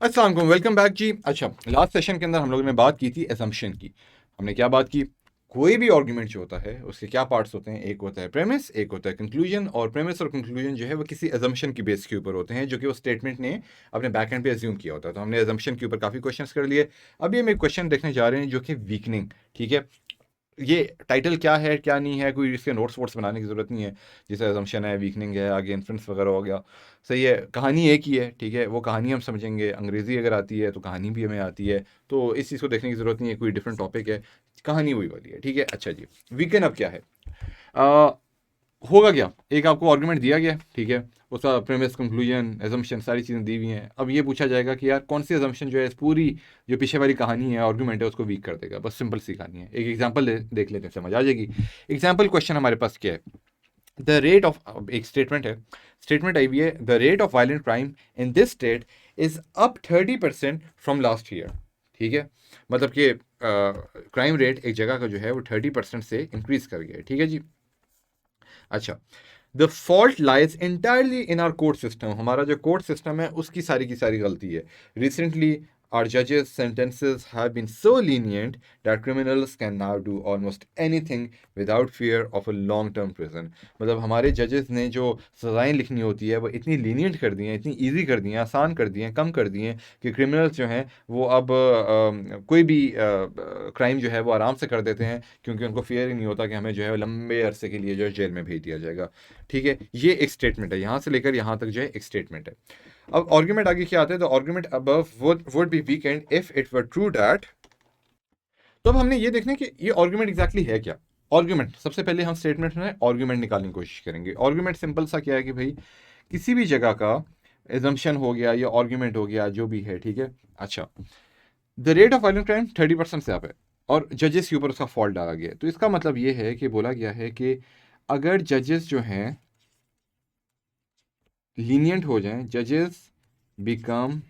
अस्सलाम वालेकुम, welcome back जी। अच्छा, लास्ट सेशन के अंदर हम लोगों ने बात की थी एजम्पशन की। हमने क्या बात की? कोई भी आर्गुमेंट जो होता है उसके क्या पार्ट्स होते हैं? एक होता है प्रेमिस, एक होता है कंक्लूजन। और प्रेमिस और कंक्लूजन जो है वो किसी एजम्पशन की बेस के ऊपर होते हैं जो कि वो स्टेटमेंट ने अपने बैक एंड पे एज्यूम किया होता है। तो हमने एजम्पशन के ऊपर काफ़ी क्वेश्चंस कर लिए। अभी हम एक क्वेश्चन देखने जा रहे हैं जो कि वीकनिंग। ठीक है, ये टाइटल क्या है क्या नहीं है, कोई इसके नोट्स वोट्स बनाने की ज़रूरत नहीं है। जैसे असम्पशन है, वीकनिंग है, आगे इन्फ्रेंस वगैरह हो गया। सही है, कहानी एक ही है। ठीक है, वो कहानी हम समझेंगे, अंग्रेज़ी अगर आती है तो कहानी भी हमें आती है। तो इस चीज़ को देखने की ज़रूरत नहीं है, कोई डिफरेंट टॉपिक है, कहानी वही वाली है। ठीक है, अच्छा जी, वीकेंड अब क्या है? होगा क्या? एक आपको आर्गुमेंट दिया गया, ठीक है, उसका प्रेमिस, कंक्लूजन, एजम्पशन सारी चीज़ें दी हुई हैं। अब ये पूछा जाएगा कि यार कौन सी एजम्पशन जो है इस पूरी जो पीछे वाली कहानी है, आर्गुमेंट है, उसको वीक कर देगा। बस सिंपल सी कहानी है। एक एग्जांपल देख लेते हैं, समझ आ जाएगी। एग्जांपल क्वेश्चन हमारे पास क्या है? द रेट ऑफ, एक स्टेटमेंट है, स्टेटमेंट आई हुई है, the rate of violent crime in this state is up 30% from last year. ठीक है, मतलब कि क्राइम रेट एक जगह का जो है वो 30% से इंक्रीज कर गया है। ठीक है जी। अच्छा, the fault lies entirely in are court system, हमारा जो कोर्ट सिस्टम है उसकी सारी की सारी गलती है। Recently our judges sentences have been so lenient that criminals can now do almost anything without fear of a long term prison। मतलब हमारे जजेस ने जो सज़ाएं लिखनी होती है वो इतनी लीनियंट कर दी हैं, इतनी इजी कर दी हैं, आसान कर दी हैं, कम कर दी हैं कि क्रिमिनल्स जो हैं वो अब कोई भी क्राइम जो है वो आराम से कर देते हैं, क्योंकि उनको फियर ही नहीं होता कि हमें जो है लंबे अरसे के लिए जो है जेल में भेज दिया जाएगा। ठीक है, ये एक स्टेटमेंट है, यहाँ से लेकर यहाँ तक जो है एक स्टेटमेंट है। अब आर्गुमेंट आगे क्या आता है? तो argument above would be weekend if it were true that. तो अब हमने ये देखना है कि ये आर्गुमेंट एग्जैक्टली है क्या। आर्गुमेंट, सबसे पहले हम स्टेटमेंट में आर्गुमेंट निकालने की कोशिश करेंगे। आर्गुमेंट सिंपल सा क्या है कि भाई किसी भी जगह का एजम्पशन हो गया या आर्गुमेंट हो गया, जो भी है। ठीक है, अच्छा, the rate of violent crime 30% से अप है और जजेस के ऊपर उसका फॉल्ट डाला गया है। तो इसका मतलब ये है कि बोला गया है कि अगर जजेस जो हैं लीनियंट हो जाएं, जजेस बिकम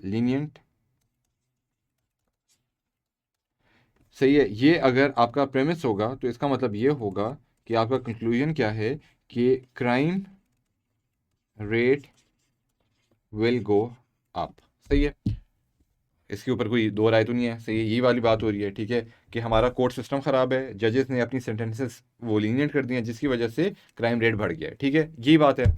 लीनियंट। सही है, ये अगर आपका प्रेमिस होगा तो इसका मतलब ये होगा कि आपका कंक्लूजन क्या है कि crime rate will go up. सही है, इसके ऊपर कोई दो राय तो नहीं है। सही है, यही वाली बात हो रही है। ठीक है, कि हमारा कोर्ट सिस्टम खराब है, जजेस ने अपनी सेंटेंसेस वो लीनियंट कर दिए हैं, जिसकी वजह से क्राइम रेट बढ़ गया है। ठीक है, यही बात है।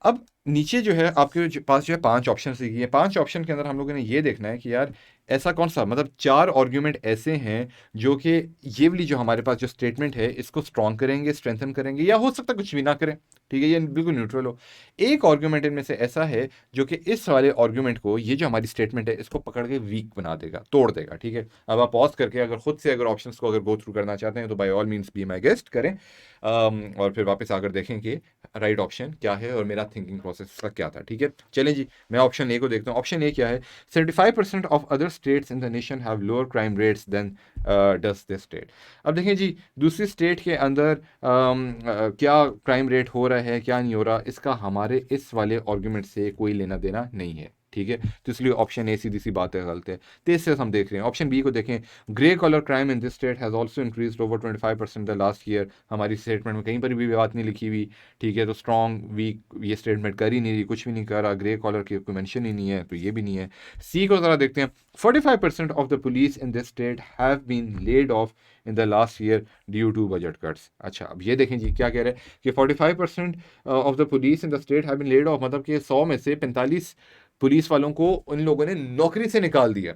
अब नीचे जो है आपके पास जो है 5 ऑप्शन दी गई है। 5 ऑप्शन के अंदर हम लोगों ने ये देखना है कि यार ऐसा कौन सा, मतलब 4 आर्ग्यूमेंट ऐसे हैं जो कि ये वाली जो हमारे पास जो स्टेटमेंट है इसको स्ट्रॉन्ग करेंगे, स्ट्रेंथन करेंगे, या हो सकता है कुछ भी ना करें। ठीक है, ये बिल्कुल न्यूट्रल हो। एक आर्ग्यूमेंट इनमें से ऐसा है जो कि इस वाले आर्ग्यूमेंट को, ये जो हमारी स्टेटमेंट है, इसको पकड़ के वीक बना देगा, तोड़ देगा। ठीक है, अब आप पॉज करके अगर खुद से अगर ऑप्शंस को अगर गो थ्रू करना चाहते हैं तो by all means be my guest करें। और फिर वापस आकर देखें कि राइट ऑप्शन क्या है और मेरा थिंकिंग प्रोसेस का क्या था। ठीक है, चलें जी, मैं ऑप्शन ए को देखता हूँ। ऑप्शन ए क्या है? 75% of other states in the nation have lower crime rates than does this state. अब देखें जी, दूसरी स्टेट के अंदर क्या क्राइम रेट हो रहा है, क्या नहीं हो रहा, इसका हमारे इस वाले आर्ग्यूमेंट से कोई लेना देना नहीं है। ठीक है, तो इसलिए ऑप्शन ए सीधी सी बात है, गलत है। तेज से हम देख रहे हैं ऑप्शन बी को देखें। Grey colour crime in this state has also increase over 25% the last year. हमारी स्टेटमेंट में कहीं पर भी बात नहीं लिखी हुई। ठीक है, तो स्ट्रॉन्ग वीक ये स्टेटमेंट कर ही नहीं रही, कुछ भी नहीं कर रहा, ग्रे कॉलर की कोई मेंशन ही नहीं है, तो ये भी नहीं है। सी को ज़रा देखते हैं। 45% of the police in this state have been laid off in the last year due to budget cuts. अच्छा, अब ये देखें जी क्या कह रहे हैं कि 45% of the police in the state have been laid off, मतलब कि 100 में से 45 पुलिस वालों को उन लोगों ने नौकरी से निकाल दिया।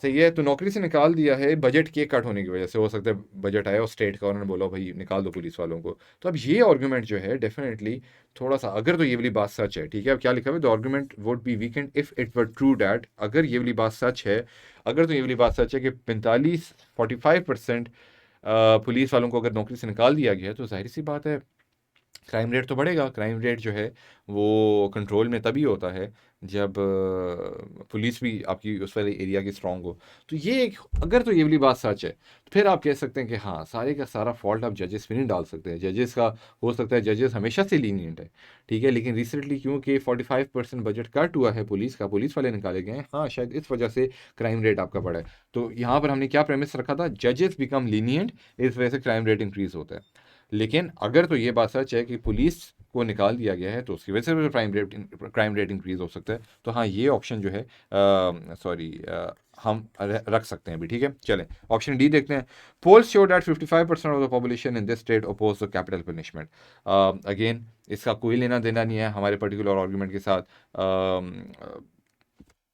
सही है, तो नौकरी से निकाल दिया है बजट के कट होने की वजह से। हो सकता है बजट आया और स्टेट का उन्होंने बोला भाई निकाल दो पुलिस वालों को। तो अब ये आर्गुमेंट जो है डेफिनेटली थोड़ा सा, अगर तो ये वाली बात सच है। ठीक है, अब क्या लिखा हुआ है? The argument would be weekend if it were true that. अगर ये वाली बात सच है, अगर तो ये वाली बात सच है कि 45 45% पुलिस वालों को अगर नौकरी से निकाल दिया गया है, तो जाहिर सी बात है क्राइम रेट तो बढ़ेगा। क्राइम रेट जो है वो कंट्रोल में तभी होता है जब पुलिस भी आपकी उस वाले एरिया की स्ट्रांग हो। तो ये एक, अगर तो ये वाली बात सच है तो फिर आप कह सकते हैं कि हाँ, सारे का सारा फॉल्ट आप जजेस पे नहीं डाल सकते हैं। जजेस का हो सकता है जजेस हमेशा से लीनियंट है। ठीक है, लेकिन रिसेंटली क्योंकि 45% बजट कट हुआ है पुलिस का, पुलिस वाले निकाले गए हैं, हाँ शायद इस वजह से क्राइम रेट आपका बढ़ा है। तो यहाँ पर हमने क्या प्रेमिस रखा था? जजेस बिकम लीनियंट, इस वजह से क्राइम रेट इंक्रीज होता है। लेकिन अगर तो ये बात सच है कि पुलिस को निकाल दिया गया है तो उसकी वजह से भी क्राइम रेट इंक्रीज हो सकता है। तो हाँ, ये ऑप्शन जो है हम रख सकते हैं अभी, ठीक है। चलें ऑप्शन डी देखते हैं। Polls show that 55% of the population in this state oppose the capital punishment. Again इसका कोई लेना देना नहीं है हमारे पर्टिकुलर आर्गूमेंट के साथ।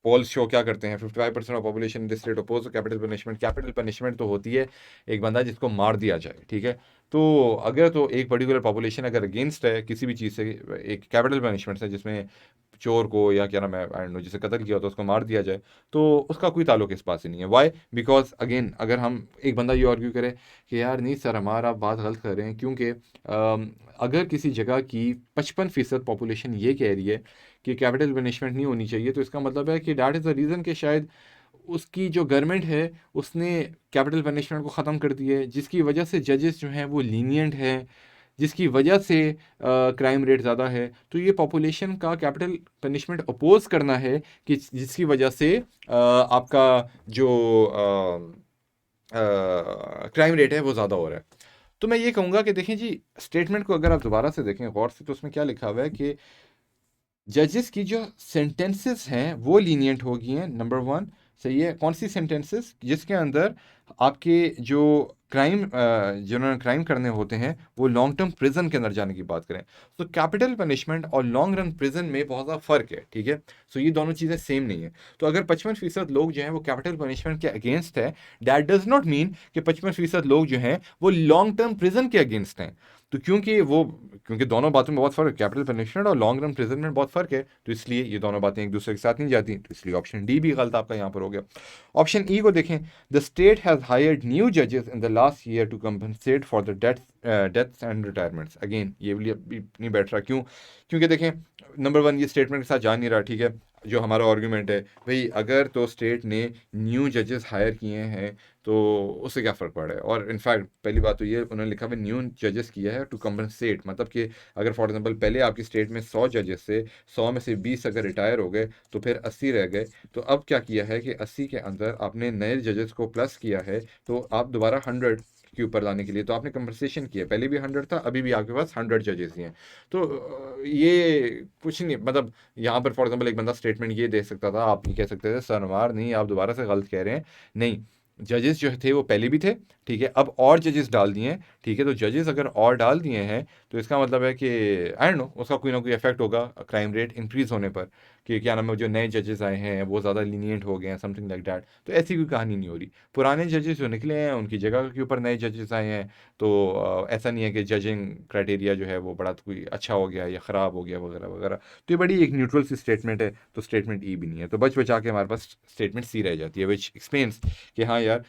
पोल्स शो क्या करते हैं, 55% of population this state oppose capital punishment. Capital punishment तो होती है एक बंदा जिसको मार दिया जाए, ठीक है। तो अगर तो एक पर्टिकुलर पॉपुलेशन अगर अगेंस्ट है किसी भी चीज़ से, एक कैपिटल पनिशमेंट से जिसमें चोर को या क्या नाम है आई डोंट नो जिसे कत्ल किया होता है उसको मार दिया जाए, तो उसका कोई ताल्लुक इस बात से नहीं है। वाई? बिकॉज अगेन अगर हम एक बंदा ये आर्ग्यू करे कि यार नहीं सर हमारा आप बात गलत कर रहे हैं, क्योंकि अगर किसी जगह की 55% पॉपुलेशन ये कह रही है कि कैपिटल पनिशमेंट नहीं होनी चाहिए, तो इसका मतलब है कि दैट इज़ द रीज़न कि शायद उसकी जो गवर्नमेंट है उसने कैपिटल पनिशमेंट को ख़त्म कर दिया है, जिसकी वजह से जजेस जो हैं वो लीनियंट हैं, जिसकी वजह से क्राइम रेट ज़्यादा है। तो ये पॉपुलेशन का कैपिटल पनिशमेंट अपोज करना है कि जिसकी वजह से आपका जो क्राइम रेट है वो ज़्यादा हो रहा है। तो मैं ये कहूँगा कि देखें जी, स्टेटमेंट को अगर आप दोबारा से देखें गौर से, तो उसमें क्या लिखा हुआ है कि जजेस की जो सेंटेंसेस हैं वो लीनियंट हो गई हैं, नंबर वन। सही है। कौन सी सेंटेंसेस? जिसके अंदर आपके जो जिन्होंने क्राइम करने होते हैं वो लॉन्ग टर्म प्रिजन के अंदर जाने की बात करें। तो कैपिटल पनिशमेंट और लॉन्ग रन प्रिजन में बहुत ज़्यादा फ़र्क है, ठीक है। सो ये दोनों चीज़ें सेम नहीं है। तो अगर 55% लोग जो हैं वो कैपिटल पनिशमेंट के अगेंस्ट है, दैट डज नॉट मीन कि 55% लोग जो हैं वो लॉन्ग टर्म प्रिजन के अगेंस्ट हैं। तो क्योंकि दोनों बातों में बहुत फ़र्क है, कैपिटल पनिशमेंट और लॉन्ग रन प्रिजन में बहुत फ़र्क है, तो इसलिए ये दोनों बातें एक दूसरे के साथ नहीं जाती। तो इसलिए ऑप्शन डी भी गलत आपका यहाँ पर हो गया। ऑप्शन ई को देखें। The state has hired new जजेस in the last year to compensate for the deaths and retirements. Again ये भी नहीं बैठ रहा, क्यों? क्योंकि देखें नंबर वन ये स्टेटमेंट के साथ जा नहीं रहा, ठीक है। जो हमारा आर्गूमेंट है भाई, अगर तो स्टेट ने न्यू जजेस हायर किए हैं तो उससे क्या फ़र्क पड़ रहा है। और इनफैक्ट पहली बात तो ये उन्होंने लिखा है न्यू जजेस किया है टू कंपनसेट, मतलब कि अगर फॉर एग्जांपल पहले आपकी स्टेट में 100 जजेस से 100 में से 20 अगर रिटायर हो गए तो फिर 80 रह गए, तो अब क्या किया है कि 80 के अंदर आपने नए जजेस को प्लस किया है, तो आप दोबारा 100 के ऊपर लाने के लिए तो आपने कंपनसेशन किया। पहले भी 100 था, अभी भी आपके पास 100 जजेस ही हैं। तो ये कुछ नहीं, मतलब यहाँ पर फॉर एग्जांपल एक बंदा स्टेटमेंट ये दे सकता था, आप ये कह सकते थे सर हमार नहीं, आप दोबारा से गलत कह रहे हैं। नहीं, जजेस जो थे वो पहले भी थे, ठीक है। अब और जजेस डाल दिए हैं, ठीक है। तो जजेस अगर और डाल दिए हैं तो इसका मतलब है कि आई डोंट नो उसका कोई ना कोई इफेक्ट होगा क्राइम रेट इंक्रीज होने पर, कि क्या नाम है जो नए जजेस आए हैं वो ज़्यादा लीनियंट हो गए हैं, समथिंग लाइक दैट। तो ऐसी कोई कहानी नहीं हो रही। पुराने जजेस जो निकले हैं उनकी जगह के ऊपर नए जजेस आए हैं, तो ऐसा नहीं है कि जजिंग क्राइटेरिया जो है वो बड़ा कोई अच्छा हो गया या ख़राब हो गया वगैरह वगैरह। तो ये बड़ी एक न्यूट्रल सी स्टेटमेंट है, तो स्टेटमेंट ई भी नहीं है। तो बच बचा के हमारे पास स्टेटमेंट सी रह जाती है, विच एक्सप्लेन्स कि हाँ यार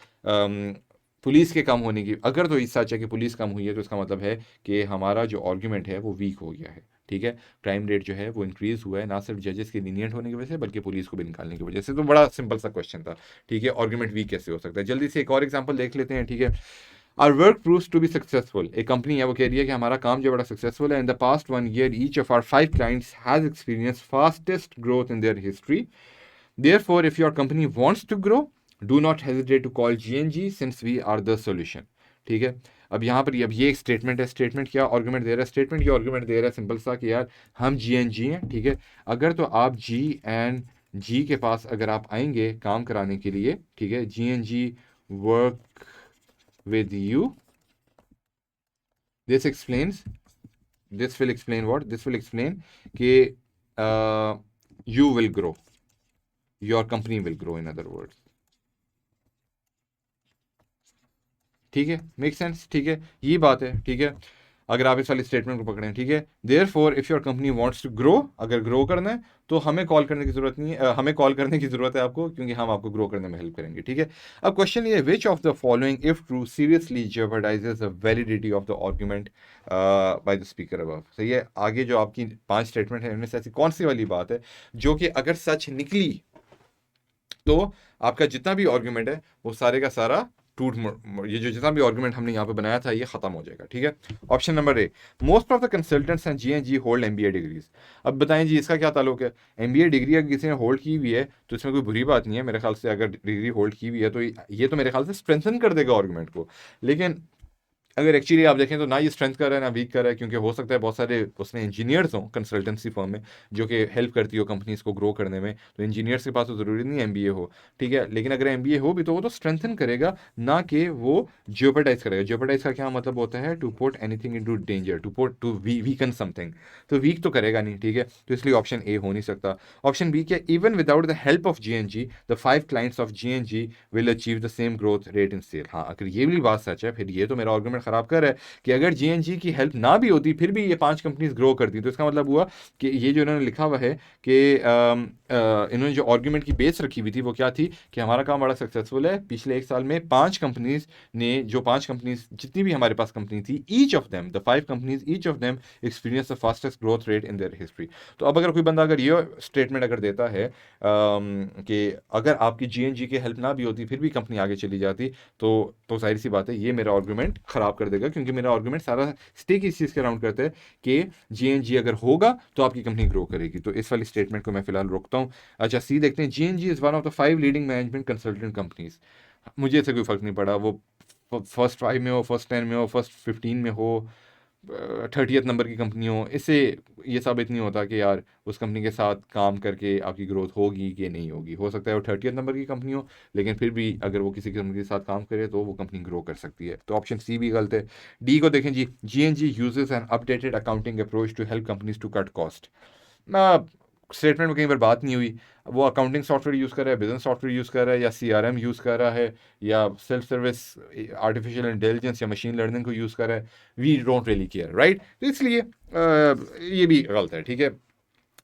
पुलिस के कम होने की, अगर तो इस सच है कि पुलिस कम हुई है तो इसका मतलब है कि हमारा जो आर्ग्यूमेंट है वो वीक हो गया है, ठीक है। क्राइम रेट जो है वो इंक्रीज हुआ है ना सिर्फ जजेस के लीनियंट होने की वजह से बल्कि पुलिस को भी निकालने की वजह से। तो बड़ा सिंपल सा क्वेश्चन था, ठीक है। आर्ग्यूमेंट वीक कैसे हो सकता है? जल्दी से एक और एग्जांपल देख लेते हैं, ठीक है। Our work proves to be successful. एक कंपनी है वो कह रही है कि हमारा काम जो बड़ा सक्सेसफुल है। In the past 1 year, each of our 5 clients has experienced fastest growth in their history. Therefore, if your company wants to grow, do not hesitate to call GNG since we are the solution. ठीक है। अब यहाँ पर अब ये एक statement है। Statement क्या आर्गूमेंट दे रहा है? स्टेटमेंट ये आर्गूमेंट दे रहा है सिंपल सा कि यार हम GNG हैं, ठीक है। अगर तो आप GNG के पास अगर आप आएंगे काम कराने के लिए, ठीक है, GNG work with you, this will explain what? This will explain कि you will grow, your company will grow, in other words, ठीक है। मेक सेंस, ठीक है। ये बात है, ठीक है। अगर आप इस वाली स्टेटमेंट को पकड़ें, ठीक है। Therefore if your company wants to grow, अगर ग्रो करना है तो हमें कॉल करने की जरूरत नहीं है, हमें कॉल करने की जरूरत है आपको, क्योंकि हम आपको ग्रो करने में हेल्प करेंगे, ठीक है। अब क्वेश्चन ये है, which of the following if true seriously jeopardizes the validity of the argument by the speaker above. सही है। आगे जो आपकी 5 स्टेटमेंट है इनमें से ऐसी कौन सी वाली बात है जो कि अगर सच निकली तो आपका जितना भी आर्गुमेंट है वो सारे का सारा ये जो जितना भी आर्गुमेंट हमने यहाँ पे बनाया था ये खत्म हो जाएगा, ठीक है। Option number A, most of the consultants and GNG hold MBA degrees. अब बताएं जी इसका क्या ताल्लुक है? MBA डिग्री अगर किसी ने होल्ड की हुई है तो इसमें कोई बुरी बात नहीं है मेरे ख्याल से। अगर डिग्री होल्ड की हुई है तो ये तो मेरे ख्याल से स्ट्रेंथन कर देगा आर्गुमेंट को। लेकिन अगर एक्चुअली आप देखें तो ना ये स्ट्रेंथ कर रहा है ना वीक कर रहा है, क्योंकि हो सकता है बहुत सारे उसमें इंजीनियर्स हों कंसल्टेंसी फर्म में जो कि हेल्प करती हो कंपनीज को ग्रो करने में, तो इंजीनियर्स के पास तो ज़रूरी नहीं एमबीए हो, ठीक है, लेकिन अगर एमबीए हो भी तो वो तो स्ट्रेंथन करेगा, ना कि वो जियोपर्टाइज करेगा। जियोपर्टाइज का क्या मतलब होता है? To put anything into danger, to put to weaken something, तो वीक तो करेगा नहीं, ठीक है, तो इसलिए ऑप्शन ए हो नहीं सकता। ऑप्शन बी क्या? Even without the help of GNG the 5 clients of GNG will achieve the same growth rate in sale. हाँ, अगर ये भी बात सच है फिर ये तो मेरा आर्गुमेंट खराब कर रहा है कि अगर जीएनजी की हेल्प ना भी होती फिर भी ये 5 कंपनीज ग्रो करती, तो इसका मतलब हुआ कि ये जो इन्होंने लिखा हुआ है कि इन्होंने जो आर्गुमेंट की बेस रखी हुई थी वो क्या थी कि हमारा काम बड़ा सक्सेसफुल है, पिछले 1 साल में 5 कंपनीज ने, जो 5 कंपनीज जितनी भी हमारे पास कंपनी थी, each of them the 5 companies each of them experience the fastest growth rate in their history. तो अब अगर कोई बंदा अगर ये स्टेटमेंट अगर देता है कि अगर आपकी जीएनजी की हेल्प ना भी होती फिर भी कंपनी आगे चली जाती, तो जाहिर सी बात है ये मेरा आर्गुमेंट खराब कर देगा, क्योंकि मेरा आर्गुमेंट सारा स्टेक इस चीज़ के अराउंड करता है कि जीएनजी अगर होगा तो आपकी कंपनी ग्रो करेगी। तो इस वाली स्टेटमेंट को मैं फिलहाल रोकता हूँ। अच्छा, सी देखते हैं। GNG is one of the 5 leading management consultant companies. मुझे इससे कोई फर्क नहीं पड़ा वो फर्स्ट 5 में हो, फर्स्ट 10 में हो, फर्स्ट 15 में हो, 30th नंबर की कंपनी हो, इससे ये साबित नहीं होता कि यार उस कंपनी के साथ काम करके आपकी ग्रोथ होगी कि नहीं होगी। हो सकता है वो 30th नंबर की कंपनी हो, लेकिन फिर भी अगर वो किसी कंपनी के साथ काम करे तो वो कंपनी ग्रो कर सकती है। तो ऑप्शन सी भी गलत है। डी को देखें जी। GNG uses an updated accounting approach to help companies to cut cost. Statement में कहीं पर बात नहीं हुई। वो अकाउंटिंग सॉफ्टवेयर यूज़ कर रहा है, बिजनेस सॉफ्टवेयर यूज़ कर रहा है, या सीआरएम यूज़ कर रहा है, या सेल्फ सर्विस आर्टिफिशियल इंटेलिजेंस या मशीन लर्निंग को यूज़ कर रहा है, we don't really care, right. तो इसलिए ये भी गलत है, ठीक है।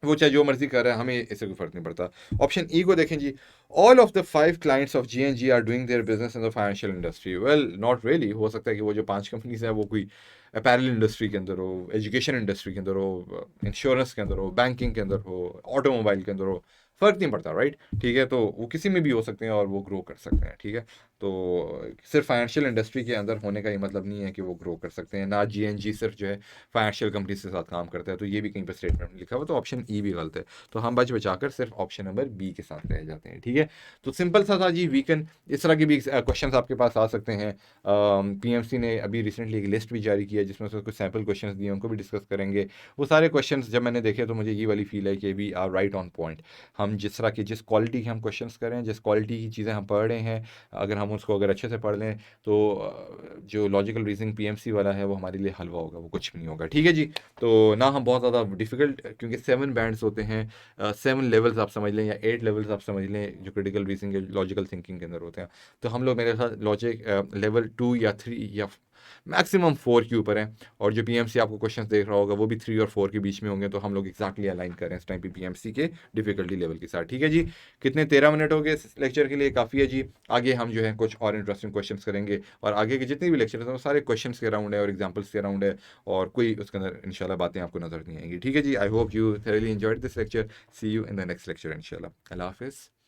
वो चाहे जो मर्जी कर रहा है, हमें इससे कोई फर्क नहीं पड़ता। ऑप्शन ई को देखें जी। All of the 5 clients of GNG are doing their business in the financial industry. Well, not really. हो सकता है कि वो जो 5 कंपनीज हैं वो कोई अपैरल इंडस्ट्री के अंदर हो, एजुकेशन इंडस्ट्री के अंदर हो, इंश्योरेंस के अंदर हो, बैंकिंग के अंदर हो, ऑटोमोबाइल के अंदर हो, फर्क नहीं पड़ता, राइट, ठीक है। तो वो किसी में भी हो सकते हैं और वो ग्रो कर सकते हैं, ठीक है। तो सिर्फ फाइनेंशियल इंडस्ट्री के अंदर होने का ये मतलब नहीं है कि वो ग्रो कर सकते हैं। ना जीएनजी सिर्फ जो है फाइनेंशियल कंपनीज के साथ काम करता है, तो ये भी कहीं पर स्टेटमेंट में लिखा हुआ, तो ऑप्शन ई भी गलत है। तो हम बच बचाकर सिर्फ ऑप्शन नंबर बी के साथ रह जाते हैं, ठीक है। तो सिंपल सा था जी वीकेंड। इस तरह के भी क्वेश्चंस आपके पास आ सकते हैं। पीएमसी ने अभी रिसेंटली एक लिस्ट भी जारी किया जिसमें से कुछ सैम्पल क्वेश्चंस दिए, उनको भी डिस्कस करेंगे। वो सारे क्वेश्चंस जब मैंने देखे तो मुझे ये वाली फील है कि we are right on point. हम जिस तरह की, जिस क्वालिटी के हम क्वेश्चंस करें, जिस क्वालिटी की चीज़ें हम पढ़ रहे हैं, अगर हम उसको अगर अच्छे से पढ़ लें तो जो लॉजिकल रीजनिंग पीएमसी वाला है वो हमारे लिए हलवा होगा, वो कुछ भी नहीं होगा, ठीक है जी। तो ना हम बहुत ज़्यादा डिफिकल्ट, क्योंकि 7 बैंड्स होते हैं, 7 लेवल्स आप समझ लें या 8 लेवल्स आप समझ लें जो क्रिटिकल रीजनिंग लॉजिकल थिंकिंग के अंदर होते हैं। तो हम लोग मेरे साथ लॉजिक लेवल 2 या 3 या मैक्सिमम 4 के ऊपर हैं, और जो पीएमसी आपको क्वेश्चन देख रहा होगा वो भी 3 और 4 के बीच में होंगे। तो हम लोग एक्जैक्टली अलाइन कर रहे हैं इस टाइम पे पीएमसी के डिफिकल्टी लेवल के साथ, ठीक है जी। कितने 13 मिनट हो गए इस लेक्चर के लिए, काफ़ी है जी। आगे हम जो है कुछ और इंटरेस्टिंग क्वेश्चंस करेंगे, और आगे के जितने भी लेक्चर हैं वो सारे क्वेश्चंस के अराउंड है और एग्जांपल्स के अराउंड है, और कोई उसके अंदर इंशाल्लाह बातें आपको नजर नहीं आएंगी, ठीक है जी। I hope you thoroughly enjoyed this lecture. See you in the next lecture इंशाल्लाह। अल्लाह हाफिज़।